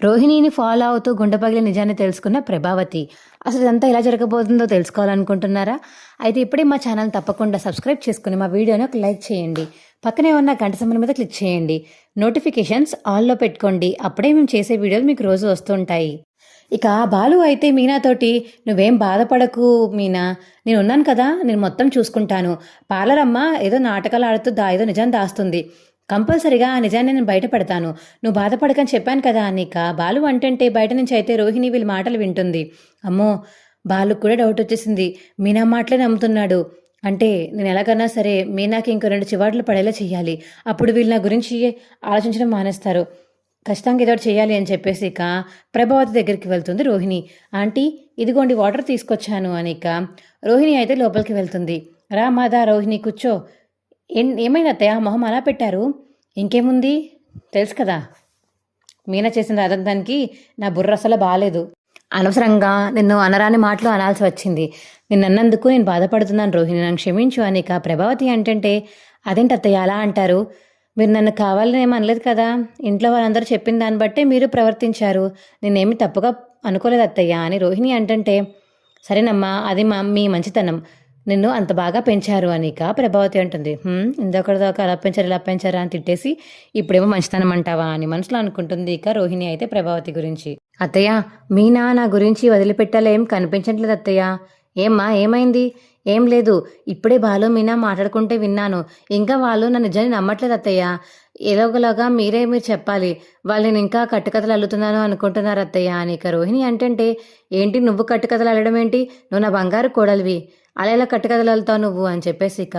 రోహిణిని follow అవుతూ గుండె పగిలి నిజాన్ని తెలుసుకున్న ప్రభావతి. అసలు ఇదంతా ఎలా జరగబోతుందో తెలుసుకోవాలనుకుంటున్నారా? అయితే ఇప్పుడే మా ఛానల్ తప్పకుండా సబ్స్క్రైబ్ చేసుకుని మా వీడియోని ఒక లైక్ చేయండి. పక్కనే ఉన్న గంట సింబల్ మీద క్లిక్ చేయండి. నోటిఫికేషన్స్ ఆల్లో పెట్టుకోండి. అప్పుడే మేము చేసే వీడియోలు మీకు రోజు వస్తుంటాయి. ఇక బాలు అయితే మీనాతోటి, నువ్వేం బాధపడకు మీనా, నేను ఉన్నాను కదా, నేను మొత్తం చూసుకుంటాను. పార్లర్ అమ్మ ఏదో నాటకాలు ఆడుతూ ఏదో నిజం దాస్తుంది. కంపల్సరిగా ఆ నిజాన్ని నేను బయట పెడతాను. నువ్వు బాధపడకని చెప్పాను కదా అనిక. బాలు అంటంటే బయట నుంచి అయితే రోహిణి వీళ్ళ మాటలు వింటుంది. అమ్మో, బాలుకు కూడా డౌట్ వచ్చేసింది. మీనా మాటలే నమ్ముతున్నాడు అంటే నేను ఎలాగన్నా సరే మీనాకి ఇంకో 2 చివాట్లు పడేలా చెయ్యాలి. అప్పుడు వీళ్ళు నా గురించి ఆలోచించడం మానేస్తారు. ఖచ్చితంగా ఏదో చేయాలి అని చెప్పేసి ఇక ప్రభావతి దగ్గరికి వెళ్తుంది రోహిణి. ఆంటీ, ఇదిగోండి వాటర్ తీసుకొచ్చాను అనిక. రోహిణి అయితే లోపలికి వెళ్తుంది. రా మాదా, రోహిణి కూర్చో. ఏమైంది అత్తయ్య, మొహం అలా పెట్టారు? ఇంకేముంది, తెలుసు కదా మీనా చేసిన రాదంతానికి నా బుర్ర అసలు బాగాలేదు. అనవసరంగా నిన్ను అనరాని మాటలు అనాల్సి వచ్చింది. నిన్ను అన్నందుకు నేను బాధపడుతున్నాను రోహిణి, నన్ను క్షమించు అనిక. ప్రభావతి అంటంటే, అదేంటి అత్తయ్య అలా అంటారు? మీరు నన్ను కావాలని ఏమీ అనలేదు కదా. ఇంట్లో వాళ్ళందరూ చెప్పిన దాన్ని బట్టే మీరు ప్రవర్తించారు. నేనేమి తప్పుగా అనుకోలేదు అత్తయ్య అని రోహిణి అంటంటే, సరేనమ్మా, అది మీ మంచితనం, నిన్ను అంత బాగా పెంచారు అనిక. ప్రభావతి అంటుంది, ఇందొకటిదాకా అలా పెంచారు ఇలా పెంచారా అని తిట్టేసి ఇప్పుడేమో మంచితనం అంటావా అని మనసులో అనుకుంటుంది. ఇక రోహిణి అయితే ప్రభావతి గురించి, అత్తయ్య మీనా నా గురించి వదిలిపెట్టాలో ఏం కనిపించట్లేదు అత్తయ్య. ఏమ్మా, ఏమైంది? ఏం లేదు, ఇప్పుడే బాలు మీనా మాట్లాడుకుంటే విన్నాను. ఇంకా వాళ్ళు నా నిజాన్ని నమ్మట్లేదు అత్తయ్య. ఎలాగోలాగా మీరు చెప్పాలి. వాళ్ళని ఇంకా కట్టుకథలు అల్లుతున్నాను అనుకుంటున్నారు అత్తయ్య అని. ఇక రోహిణి అంటంటే, ఏంటి నువ్వు కట్టుకథలు అల్లడం ఏంటి? నువ్వు నా బంగారు కోడలివి, అలా ఎలా కట్టుకథలు అల్లుతావు నువ్వు అని చెప్పేసి ఇక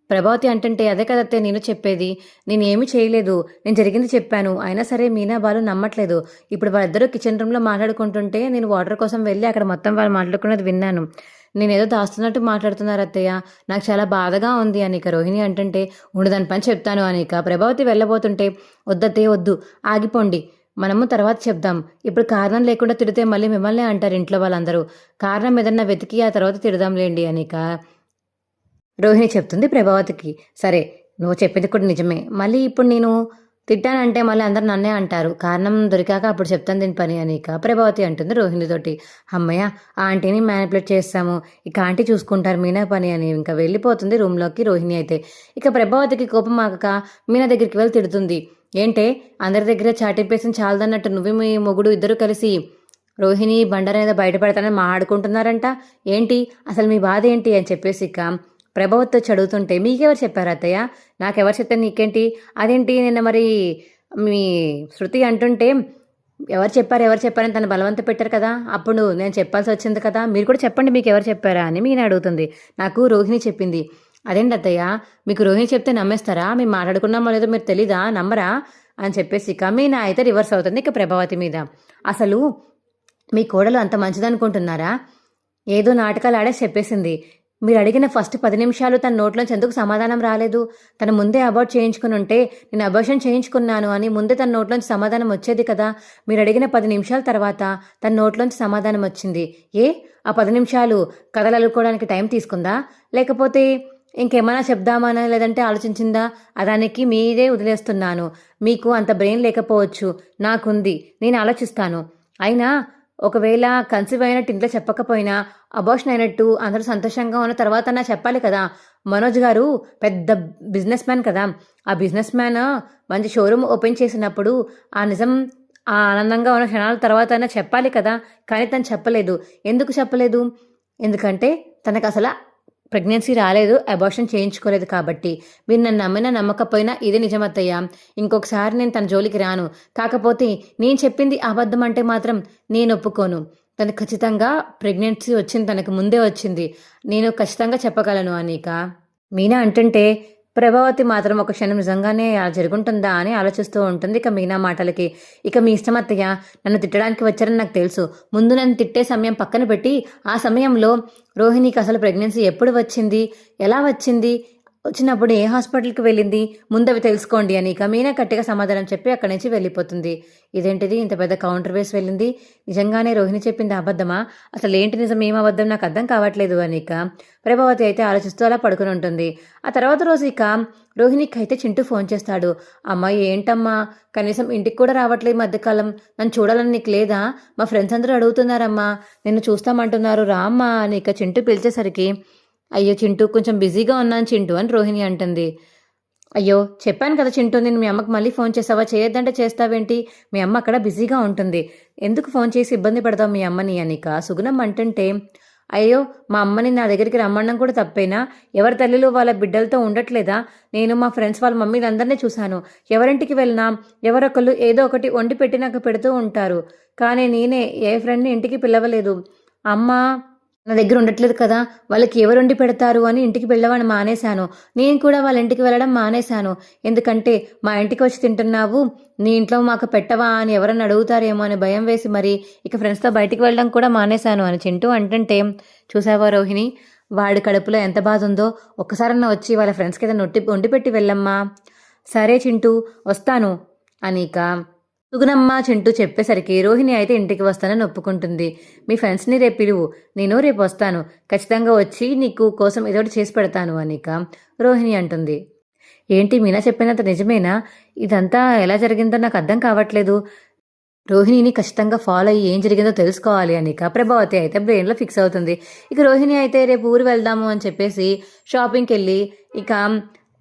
ప్రభావతి అంటంటే, అదే కదత్తే నేను చెప్పేది, నేను ఏమీ చేయలేదు, నేను జరిగింది చెప్పాను. అయినా సరే మీనా బాలు నమ్మట్లేదు. ఇప్పుడు వాళ్ళిద్దరూ కిచెన్ రూమ్లో మాట్లాడుకుంటుంటే నేను వాటర్ కోసం వెళ్ళి అక్కడ మొత్తం వాళ్ళు మాట్లాడుకున్నది విన్నాను. నేనేదో దాస్తున్నట్టు మాట్లాడుతున్నారు అత్తయ్య, నాకు చాలా బాధగా ఉంది అనిక. రోహిణి అంటుంటే, ఉండదని పని చెప్తాను అనిక. ప్రభావతి వెళ్ళబోతుంటే, వద్దత్తయ్య వద్దు, ఆగిపోండి, మనము తర్వాత చెప్దాం. ఇప్పుడు కారణం లేకుండా తిడితే మళ్ళీ మిమ్మల్ని అంటారు ఇంట్లో వాళ్ళందరూ. కారణం ఏదన్నా వెతికి ఆ తర్వాత తిడదాంలేండి అనిక రోహిణి చెప్తుంది ప్రభావతికి. సరే, నువ్వు చెప్పింది కూడా నిజమే. మళ్ళీ ఇప్పుడు నేను తిట్టానంటే మళ్ళీ అందరు నన్నే అంటారు. కారణం దొరికాక అప్పుడు చెప్తాను దీని పని అనిక ప్రభావతి అంటుంది రోహిణితోటి. అమ్మయ్య, ఆ ఆంటీని మ్యానిపులేట్ చేస్తాము, ఇక ఆంటీ చూసుకుంటారు మీనా పని అని. ఇంకా వెళ్ళిపోతుంది రూమ్లోకి రోహిణి అయితే. ఇక ప్రభావతికి కోపం ఆగక మీనా దగ్గరికి వెళ్ళి తిడుతుంది. ఏంటే అందరి దగ్గర చాటింపేసిన చాలదన్నట్టు నువ్వు మీ మొగుడు ఇద్దరు కలిసి రోహిణి బండారు అనేది బయటపడతానని మాట్లాడుకుంటున్నారంట. ఏంటి అసలు మీ బాధ ఏంటి అని చెప్పేసి ఇక ప్రభావతితో చదువుతుంటే, మీకెవరు చెప్పారు అత్తయ్య? నాకెవరు చెప్తే నీకేంటి? అదేంటి నిన్న మరి మీ శృతి అంటుంటే, ఎవరు చెప్పారని తను బలవంత పెట్టారు కదా, అప్పుడు నేను చెప్పాల్సి వచ్చింది కదా, మీరు కూడా చెప్పండి మీకు ఎవరు చెప్పారా అని మీనా అడుగుతుంది. నాకు రోహిణి చెప్పింది. అదేంటి అత్తయ్య, మీకు రోహిణి చెప్తే నమ్మేస్తారా? మేము మాట్లాడుకున్నామో లేదో మీరు తెలీదా, నమ్మరా అని చెప్పేసి ఇక మీనా అయితే రివర్స్ అవుతుంది ఇక ప్రభావతి మీద. అసలు మీ కోడలు అంత మంచిదనుకుంటున్నారా? ఏదో నాటకాలు ఆడే చెప్పేసింది. మీరు అడిగిన ఫస్ట్ 10 నిమిషాలు తన నోట్లోంచి ఎందుకు సమాధానం రాలేదు? తను ముందే అబార్ట్ చేయించుకుని ఉంటే, నేను అబార్షన్ చేయించుకున్నాను అని ముందే తన నోట్లోంచి సమాధానం వచ్చేది కదా. మీరు అడిగిన 10 నిమిషాల తర్వాత తన నోట్లోంచి సమాధానం వచ్చింది. ఆ 10 నిమిషాలు కథలు అల్లుకోవడానికి టైం తీసుకుందా, లేకపోతే ఇంకేమైనా చెప్దామనా, లేదంటే ఆలోచించిందా? దానికి మీరే వదిలేస్తున్నాను. మీకు అంత బ్రెయిన్ లేకపోవచ్చు, నాకుంది, నేను ఆలోచిస్తాను. అయినా ఒకవేళ కన్సీవ్ అయినట్టు ఇంట్లో చెప్పకపోయినా, అబార్షన్ అయినట్టు అందరూ సంతోషంగా ఉన్న తర్వాత నా చెప్పాలి కదా. మనోజ్ గారు పెద్ద బిజినెస్ మ్యాన్ కదా, ఆ బిజినెస్ మ్యాన్ మంచి షోరూమ్ ఓపెన్ చేసినప్పుడు ఆ నిజం, ఆ ఆనందంగా ఉన్న క్షణాల తర్వాత అయినా చెప్పాలి కదా. కానీ తను చెప్పలేదు. ఎందుకు చెప్పలేదు? ఎందుకంటే తనకు అసలు ప్రెగ్నెన్సీ రాలేదు, అబార్షన్ చేయించుకోలేదు కాబట్టి. మీరు నన్ను నమ్మినా నమ్మకపోయినా ఇదే నిజమత్తయ్య. ఇంకొకసారి నేను తన జోలికి రాను. కాకపోతే నేను చెప్పింది అబద్ధం అంటే మాత్రం నేను ఒప్పుకోను. తనకు ఖచ్చితంగా ప్రెగ్నెన్సీ వచ్చింది, తనకు ముందే వచ్చింది, నేను ఖచ్చితంగా చెప్పగలను అనిక. మీనా అంటుంటే ప్రభావతి మాత్రం ఒక క్షణం నిజంగానే జరుగుంటుందా అని ఆలోచిస్తూ ఉంటుంది ఇక మీనా మాటలకి. ఇక మీ ఇష్టం అత్తయ్య, నన్ను తిట్టడానికి వచ్చారని నాకు తెలుసు. ముందు నన్ను తిట్టే సమయం పక్కన పెట్టి, ఆ సమయంలో రోహిణికి అసలు ప్రెగ్నెన్సీ ఎప్పుడు వచ్చింది, ఎలా వచ్చింది, వచ్చినప్పుడు ఏ హాస్పిటల్కి వెళ్ళింది ముందు అవి తెలుసుకోండి అని ఇక మీనా గట్టిగా సమాధానం చెప్పి అక్కడి నుంచి వెళ్ళిపోతుంది. ఇదేంటిది ఇంత పెద్ద కౌంటర్ వేసి వెళ్ళింది, నిజంగానే రోహిణి చెప్పింది అబద్ధమా, అసలు ఏంటి నిజం ఏం అబద్ధం నాకు అర్థం కావట్లేదు అని ఇక ప్రభావతి అయితే ఆలోచిస్తూ అలా పడుకుని ఉంటుంది. ఆ తర్వాత రోజు ఇక రోహిణికి అయితే చింటూ ఫోన్ చేస్తాడు. అమ్మాయి ఏంటమ్మా కనీసం ఇంటికి కూడా రావట్లేదు మధ్యకాలం, నన్ను చూడాలని నీకు లేదా, మా ఫ్రెండ్స్ అందరూ అడుగుతున్నారమ్మా, నిన్ను చూస్తామంటున్నారు రా అమ్మా అని ఇక చింటూ పిలిచేసరికి అయ్యో చింటూ కొంచెం బిజీగా ఉన్నాను చింటూ అని రోహిణి అంటుంది. అయ్యో చెప్పాను కదా చింటూ, నేను మీ అమ్మకి మళ్ళీ ఫోన్ చేస్తావా, చేయొద్దంటే చేస్తావేంటి, మీ అమ్మ అక్కడ బిజీగా ఉంటుంది, ఎందుకు ఫోన్ చేసి ఇబ్బంది పెడతావు మీ అమ్మని అనిక సుగుణం అంటుంటే, అయ్యో మా అమ్మని నా దగ్గరికి రమ్మడం కూడా తప్పేనా, ఎవరి తల్లిలో వాళ్ళ బిడ్డలతో ఉండట్లేదా, నేను మా ఫ్రెండ్స్ వాళ్ళ మమ్మీలందరినీ చూశాను, ఎవరింటికి వెళ్ళినా ఎవరొకళ్ళు ఏదో ఒకటి వండి పెట్టి నాకు పెడుతూ ఉంటారు, కానీ నేనే ఏ ఫ్రెండ్ని ఇంటికి పిలవలేదు, అమ్మ నా దగ్గర ఉండట్లేదు కదా, వాళ్ళకి ఎవరు వండి పెడతారు అని ఇంటికి వెళ్ళవని మానేశాను, నేను కూడా వాళ్ళ ఇంటికి వెళ్ళడం మానేశాను, ఎందుకంటే మా ఇంటికి వచ్చి తింటున్నావు నీ ఇంట్లో మాకు పెట్టవా అని ఎవరన్నా అడుగుతారేమో అని భయం వేసి మరి ఇక ఫ్రెండ్స్తో బయటికి వెళ్ళడం కూడా మానేశాను అని చింటూ అంటుంటే, చూసావా రోహిణి వాడి కడుపులో ఎంత బాధ ఉందో, ఒక్కసారన్నా వచ్చి వాళ్ళ ఫ్రెండ్స్కి ఏదైనా వండి పెట్టి వెళ్ళమ్మా. సరే చింటూ వస్తాను అనిక సుగుణమ్మ చింటూ చెప్పేసరికి రోహిణి అయితే ఇంటికి వస్తానని ఒప్పుకుంటుంది. మీ ఫ్రెండ్స్ని రేపు పిలువు, నేను రేపు వస్తాను, ఖచ్చితంగా వచ్చి నీకు కోసం ఏదోటి చేసి పెడతాను అనిక రోహిణి అంటుంది. ఏంటి మీనా చెప్పినంత నిజమేనా, ఇదంతా ఎలా జరిగిందో నాకు అర్థం కావట్లేదు, రోహిణిని ఖచ్చితంగా ఫాలో అయ్యి ఏం జరిగిందో తెలుసుకోవాలి అనిక ప్రభావతి అయితే బ్రెయిన్లో ఫిక్స్ అవుతుంది. ఇక రోహిణి అయితే రేపు ఊరు వెళ్దాము అని చెప్పేసి షాపింగ్కి వెళ్ళి ఇక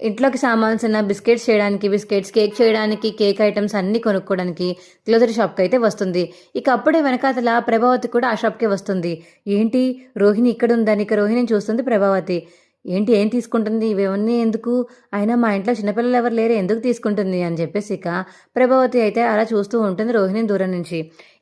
ఇంట్లోకి సామాన్సిన బిస్కెట్స్ చేయడానికి, బిస్కెట్స్ కేక్ చేయడానికి, కేక్ ఐటమ్స్ అన్నీ కొనుక్కోవడానికి గ్రోసరీ షాప్కి అయితే వస్తుంది. ఇక అప్పుడే వెనకాతల ప్రభావతి కూడా ఆ షాప్కే వస్తుంది. ఏంటి రోహిణి ఇక్కడ ఉందని ఇక రోహిణిని చూస్తుంది ప్రభావతి. ఏంటి ఏం తీసుకుంటుంది, ఇవన్నీ ఎందుకు, అయినా మా ఇంట్లో చిన్నపిల్లలు ఎవరు లేరు ఎందుకు తీసుకుంటుంది అని చెప్పేసి ఇక ప్రభావతి అయితే అలా చూస్తూ ఉంటుంది రోహిణిని దూరం నుంచి.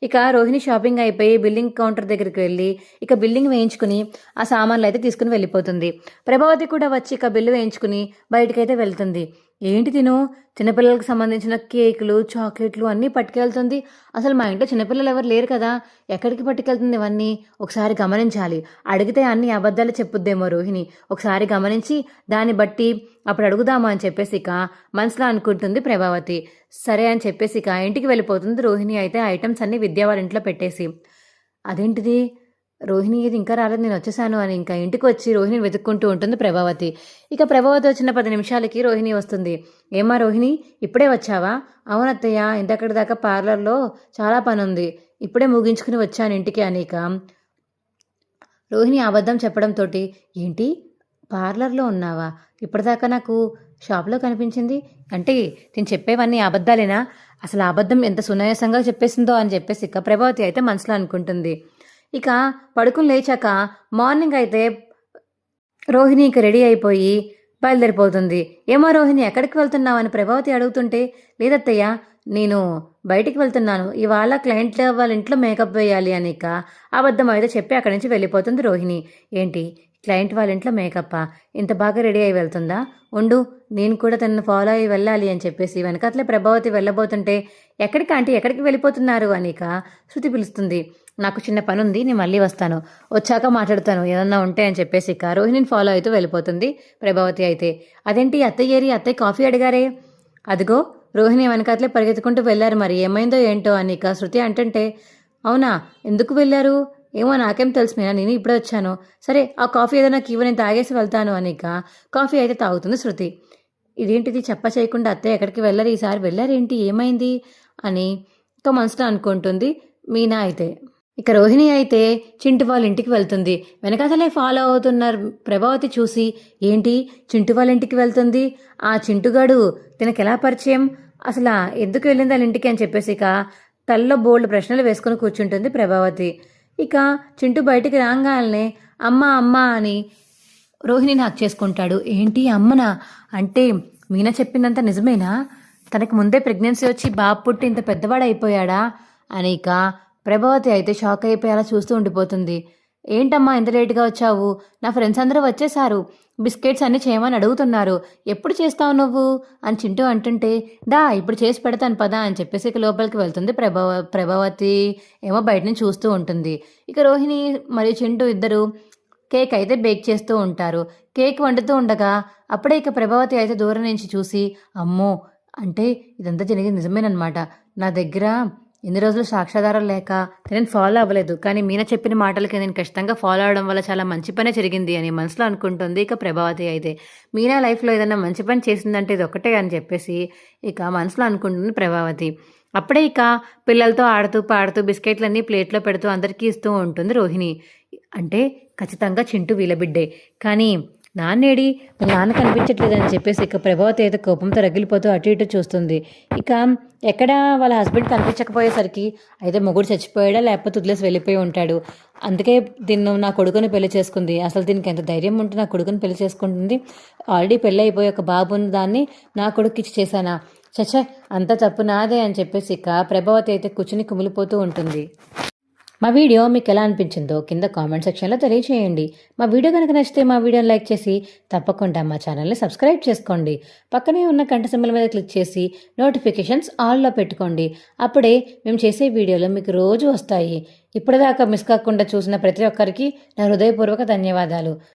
ఇక రోహిణి షాపింగ్ అయిపోయి బిల్లింగ్ కౌంటర్ దగ్గరికి వెళ్ళి ఇక బిల్లింగ్ వేయించుకుని ఆ సామాన్లు అయితే తీసుకుని వెళ్ళిపోతుంది. ప్రభావతి కూడా వచ్చి ఇక బిల్లు వేయించుకుని బయటకైతే వెళ్తుంది. ఏంటి తిను చిన్నపిల్లలకు సంబంధించిన కేకులు చాక్లెట్లు అన్నీ పట్టుకెళ్తుంది, అసలు మా ఇంట్లో చిన్నపిల్లలు ఎవరు లేరు కదా, ఎక్కడికి పట్టుకెళ్తుంది ఇవన్నీ, ఒకసారి గమనించాలి, అడిగితే అన్ని అబద్ధాలు చెప్పుద్దేమో రోహిణి, ఒకసారి గమనించి దాన్ని బట్టి అప్పుడు అడుగుదాము అని చెప్పేసి ఇక మనసులో అనుకుంటుంది ప్రభావతి. సరే అని చెప్పేసి ఇక ఇంటికి వెళ్ళిపోతుంది రోహిణి అయితే ఐటమ్స్ అన్ని విద్యా వాళ్ళ ఇంట్లో పెట్టేసి. అదేంటిది రోహిణి ఇది ఇంకా రాలేదు, నేను వచ్చేసాను అని ఇంకా ఇంటికి వచ్చి రోహిణిని వెతుక్కుంటూ ఉంటుంది ప్రభావతి. ఇక ప్రభావతి వచ్చిన 10 నిమిషాలకి రోహిణి వస్తుంది. ఏమా రోహిణి ఇప్పుడే వచ్చావా, అవునత్తయ్య ఇంతక్కడి దాకా పార్లర్లో చాలా పని ఉంది, ఇప్పుడే ముగించుకుని వచ్చాను ఇంటికి అనిక రోహిణి అబద్ధం చెప్పడంతో, ఏంటి పార్లర్లో ఉన్నావా, ఇప్పటిదాకా నాకు షాప్లో కనిపించింది, అంటే నేను చెప్పేవన్నీ అబద్ధాలేనా, అసలు అబద్ధం ఎంత సునాయాసంగా చెప్పేసిందో అని చెప్పేసి ఇక ప్రభావతి అయితే మనసులో అనుకుంటుంది. ఇక పడుకుని లేచాక మార్నింగ్ అయితే రోహిణి ఇక రెడీ అయిపోయి బయలుదేరిపోతుంది. ఏమో రోహిణి ఎక్కడికి వెళ్తున్నావు అని ప్రభావతి అడుగుతుంటే, లేదత్తయ్య నేను బయటికి వెళ్తున్నాను, ఇవాళ క్లయింట్ వాళ్ళ ఇంట్లో మేకప్ వేయాలి అని ఇక అబద్ధం అయితే చెప్పి అక్కడి నుంచి వెళ్ళిపోతుంది రోహిణి. ఏంటి క్లయింట్ వాళ్ళ ఇంట్లో మేకప్పా, ఇంత బాగా రెడీ అయి వెళ్తుందా, ఉండు నేను కూడా తనను ఫాలో అయ్యి వెళ్ళాలి అని చెప్పేసి వెనకట్లే ప్రభావతి వెళ్ళబోతుంటే, ఎక్కడికి ఆంటీ ఎక్కడికి వెళ్ళిపోతున్నారు అనిక శృతి పిలుస్తుంది. నాకు చిన్న పని ఉంది, నేను మళ్ళీ వస్తాను, వచ్చాక మాట్లాడతాను ఏదన్నా ఉంటే అని చెప్పేసి ఇక రోహిణిని ఫాలో అవుతూ వెళ్ళిపోతుంది ప్రభావతి అయితే. అదేంటి అత్తయ్య ఏరి, అత్తయ్య కాఫీ అడిగారే, అదిగో రోహిణి వెనకాతలే పరిగెత్తుకుంటూ వెళ్ళారు, మరి ఏమైందో ఏంటో అని ఇక శృతి అంటుంటే, అవునా ఎందుకు వెళ్ళారు, ఏమో నాకేం తెలుసు మీనా, నేను ఇప్పుడే వచ్చాను, సరే ఆ కాఫీ ఏదైనా ఇవ్వ నేను తాగేసి వెళ్తాను అని ఇక కాఫీ అయితే తాగుతుంది శృతి. ఇదేంటిది చెప్ప చేయకుండా అత్తయ్య ఎక్కడికి వెళ్ళారు, ఈసారి వెళ్ళారేంటి ఏమైంది అని ఇక మనసులో అనుకుంటుంది మీనా అయితే. ఇక రోహిణి అయితే చింటు వాళ్ళ ఇంటికి వెళ్తుంది. వెనకాతలే ఫాలో అవుతున్నారు ప్రభావతి చూసి, ఏంటి చింటు వాళ్ళ ఇంటికి వెళ్తుంది, ఆ చింటుగాడు తినకు ఎలా పరిచయం, అసలు ఎందుకు వెళ్ళింది వాళ్ళ ఇంటికి అని చెప్పేసి ఇక తల్లో బోల్డ్ ప్రశ్నలు వేసుకుని కూర్చుంటుంది ప్రభావతి. ఇక చింటు బయటికి రాగానే అమ్మ అమ్మ అని రోహిణిని హక్ చేసుకుంటాడు. ఏంటి అమ్మనా, అంటే మీనా చెప్పిందంతా నిజమేనా, తనకు ముందే ప్రెగ్నెన్సీ వచ్చి బాబు పుట్టి ఇంత పెద్దవాడు అయిపోయాడా అని ఇక ప్రభావతి అయితే షాక్ అయిపోయి అలా చూస్తూ ఉండిపోతుంది. ఏంటమ్మా ఇంత లేట్గా వచ్చావు, నా ఫ్రెండ్స్ అందరూ వచ్చేసారు, బిస్కెట్స్ అన్నీ చేయమని అడుగుతున్నారు, ఎప్పుడు చేస్తావు నువ్వు అని చింటూ అంటుంటే, దా ఇప్పుడు చేసి పెడతాను పదా అని చెప్పేసి ఇక లోపలికి వెళ్తుంది ప్రభావతి ఏమో బయట నుంచి చూస్తూ ఉంటుంది. ఇక రోహిణి మరియు చింటూ ఇద్దరు కేక్ అయితే బేక్ చేస్తూ ఉంటారు. కేక్ వండుతూ ఉండగా అప్పుడే ఇక ప్రభావతి అయితే దూరం నుంచి చూసి, అమ్మో! అంటే ఇదంతా జరిగింది నిజమేననమాట. నా దగ్గర ఇన్ని రోజులు సాక్ష్యాధారాలు లేక నేను ఫాలో అవ్వలేదు. కానీ మీనా చెప్పిన మాటలకి నేను ఖచ్చితంగా ఫాలో అవ్వడం వల్ల చాలా మంచి పనే జరిగింది అని మనసులో అనుకుంటుంది ఇక ప్రభావతి అయితే. మీనా లైఫ్‌లో ఏదైనా మంచి పని చేసిందంటే ఇదొక్కటే అని చెప్పేసి ఇక మనసులో అనుకుంటుంది ప్రభావతి. అప్పుడే ఇక పిల్లలతో ఆడుతూ, పాడుతూ బిస్కెట్‌లన్నీ ప్లేట్‌లో పెడుతూ అందరికీ ఇస్తూ ఉంటుంది రోహిణి. అంటే ఖచ్చితంగా చింటూ వీళ్ళ బిడ్డే. కానీ నాన్నేడి? మీ నాన్న కనిపించట్లేదని చెప్పేసి ఇక ప్రభావతి అయితే కోపంతో రగిలిపోతూ అటు ఇటు చూస్తుంది. ఇక ఎక్కడ వాళ్ళ హస్బెండ్ కనిపించకపోయేసరికి అయితే మొగుడు చచ్చిపోయాడా లేకపోతే వదిలేసి వెళ్ళిపోయి ఉంటాడు. అందుకే దీన్ని నా కొడుకుని పెళ్లి చేసుకుంది. అసలు దీనికి ఎంత ధైర్యం ఉంటే నా కొడుకుని పెళ్లి చేసుకుంటుంది. ఆల్రెడీ పెళ్ళి అయిపోయి ఒక బాబు ఉన్న దాన్ని నా కొడుకుకి చేశానా? చచ్చా, అంతా తప్పు నాదే అని చెప్పేసి ఇక ప్రభావతి అయితే కూర్చుని కుమిలిపోతూ ఉంటుంది. మా వీడియో మీకు ఎలా అనిపించిందో కింద కామెంట్ సెక్షన్లో తెలియచేయండి. మా వీడియో కనుక నచ్చితే మా వీడియోని లైక్ చేసి తప్పకుండా మా ఛానల్ని సబ్స్క్రైబ్ చేసుకోండి. పక్కనే ఉన్న గంట సింబల్ మీద క్లిక్ చేసి నోటిఫికేషన్స్ ఆల్లో పెట్టుకోండి. అప్పుడే మేము చేసే వీడియోలు మీకు రోజు వస్తాయి. ఇప్పటిదాకా మిస్ కాకుండా చూసిన ప్రతి ఒక్కరికి నా హృదయపూర్వక ధన్యవాదాలు.